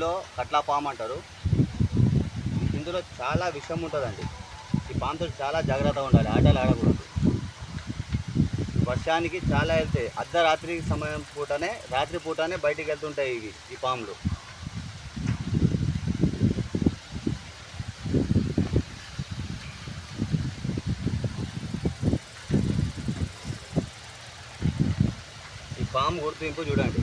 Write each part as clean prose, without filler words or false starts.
దీనిలో కట్లా పాము అంటారు. ఇందులో చాలా విషం ఉంటుందండి. ఈ పాముతో చాలా జాగ్రత్తగా ఉండాలి, ఆటలు ఆడకూడదు. వర్షానికి చాలా వెళ్తాయి. అర్ధరాత్రి సమయం పూటనే, రాత్రి పూటనే బయటికి వెళ్తుంటాయి ఈ పాములు. ఈ పాము గుర్తింపు చూడండి.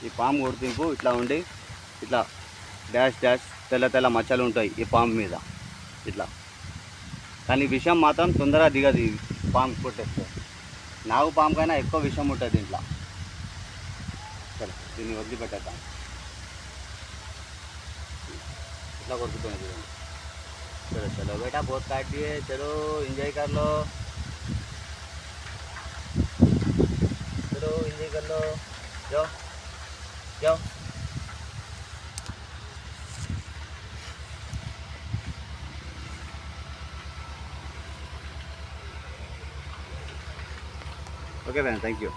ఈ పాము గుర్తింపు ఇట్లా ఉండి, ఇట్లా డాష్ డాష్ తెల్ల తెల్ల మచ్చలు ఉంటాయి ఈ పాము మీద ఇట్లా. కానీ విషం మాత్రం తొందరగా దిగదు ఈ పాము కొట్టేస్తే. నాగు పాము కైనా ఎక్కువ విషం ఉంటుంది దీంట్లో. సరే దీన్ని వదిలిపెట్టేద్దాం. इतना कर हैं चलो चलो बेटा बहुत काट दिए, चलो एंजॉय कर लो, चलो एंजॉय कर लो, जाओ जाओ। Okay friend, thank you.